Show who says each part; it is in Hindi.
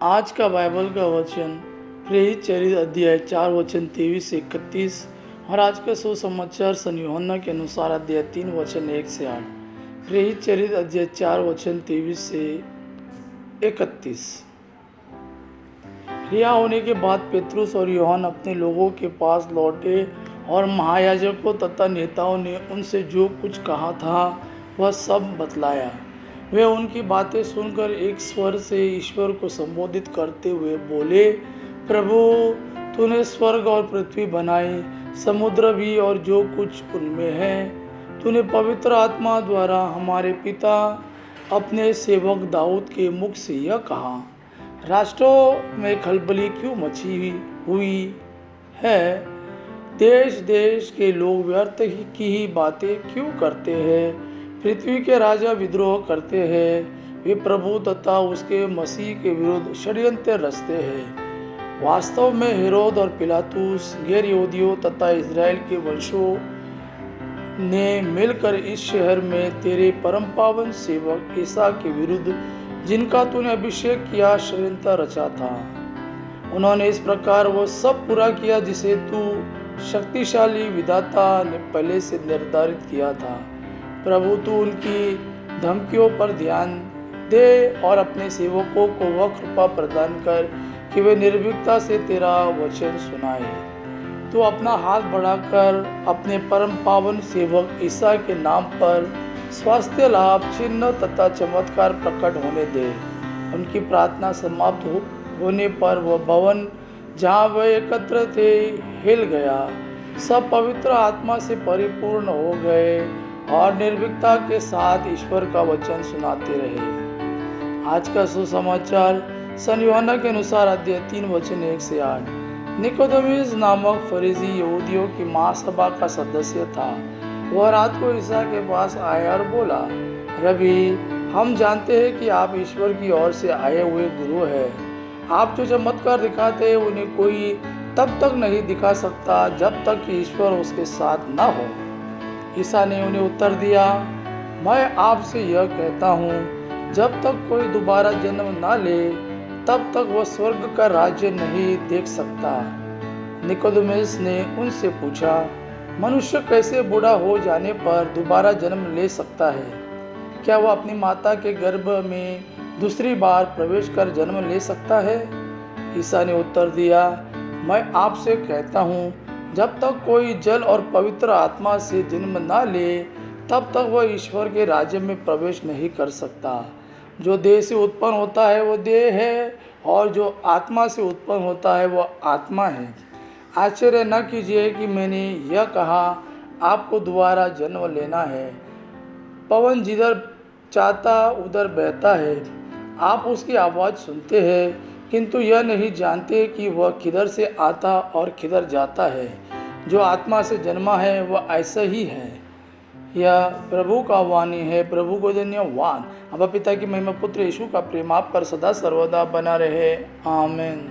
Speaker 1: आज का बाइबल का वचन प्रेरित चरित्र अध्याय 4 वचन 23 से 31 और आज का सुसमाचार सन यूहन्ना के अनुसार अध्याय 3 वचन 1 से 8। प्रेरित चरित्र अध्याय 4 वचन 23 से 31। रिहा होने के बाद पेतरुस और यूहन्ना अपने लोगों के पास लौटे और महायाजकों तथा नेताओं ने उनसे जो कुछ कहा था वह सब बतलाया। वे उनकी बातें सुनकर एक स्वर से ईश्वर को संबोधित करते हुए बोले, प्रभु, तूने स्वर्ग और पृथ्वी बनाई, समुद्र भी और जो कुछ उनमें है। तूने पवित्र आत्मा द्वारा हमारे पिता अपने सेवक दाऊद के मुख से यह कहा, राष्ट्रों में खलबली क्यों मची हुई है, देश देश के लोग व्यर्थ की ही बातें क्यों करते हैं। पृथ्वी के राजा विद्रोह करते हैं, वे प्रभु तथा उसके मसीह के विरुद्ध षड्यंत्र रचते हैं। वास्तव में हेरोद और पिलातुस गैर यहूदियों तथा इजराइल के वंशों ने मिलकर इस शहर में तेरे परम पावन सेवक ईसा के विरुद्ध, जिनका तूने अभिषेक किया, षड्यंत्र रचा था। उन्होंने इस प्रकार वो सब पूरा किया जिसे तू शक्तिशाली विधाता ने पहले से निर्धारित किया था। प्रभु, तू उनकी धमकियों पर ध्यान दे और अपने सेवकों को वह कृपा प्रदान कर कि वे निर्भीकता से तेरा वचन सुनाए। तू अपना हाथ बढ़ाकर अपने परम पावन सेवक ईसा के नाम पर स्वास्थ्य लाभ, चिन्ह तथा चमत्कार प्रकट होने दे। उनकी प्रार्थना समाप्त होने पर वह भवन जहाँ वे एकत्र थे हिल गया। सब पवित्र आत्मा से परिपूर्ण हो गए और निर्भीकता के साथ ईश्वर का वचन सुनाते रहे। आज का सुसमाचार सन यूहन्ना के अनुसार अध्याय 3 वचन 1 से 8। निकोदेमुस नामक फरीसी यहूदियों की महासभा का सदस्य था। वह रात को ईसा के पास आया और बोला, रबी, हम जानते हैं कि आप ईश्वर की ओर से आए हुए गुरु हैं। आप जो चमत्कार दिखाते हैं उन्हें कोई तब तक नहीं दिखा सकता जब तक कि ईश्वर उसके साथ न हो। ईसा ने उन्हें उत्तर दिया, मैं आपसे यह कहता हूँ, जब तक कोई दोबारा जन्म ना ले तब तक वह स्वर्ग का राज्य नहीं देख सकता। निकोदेमुस ने उनसे पूछा, मनुष्य कैसे बूढ़ा हो जाने पर दोबारा जन्म ले सकता है? क्या वह अपनी माता के गर्भ में दूसरी बार प्रवेश कर जन्म ले सकता है? ईसा ने उत्तर दिया, मैं आपसे कहता हूँ, जब तक कोई जल और पवित्र आत्मा से जन्म ना ले तब तक वह ईश्वर के राज्य में प्रवेश नहीं कर सकता। जो देह से उत्पन्न होता है वो देह है और जो आत्मा से उत्पन्न होता है वह आत्मा है। आश्चर्य न कीजिए कि मैंने यह कहा, आपको दोबारा जन्म लेना है। पवन जिधर चाहता उधर बहता है, आप उसकी आवाज़ सुनते हैं किंतु यह नहीं जानते कि वह किधर से आता और किधर जाता है। जो आत्मा से जन्मा है वह ऐसा ही है। यह प्रभु का वाणी है। प्रभु को धन्यवाद। अब पिता की महिमा, पुत्र यीशु का प्रेम आप पर सदा सर्वदा बना रहे। आमीन।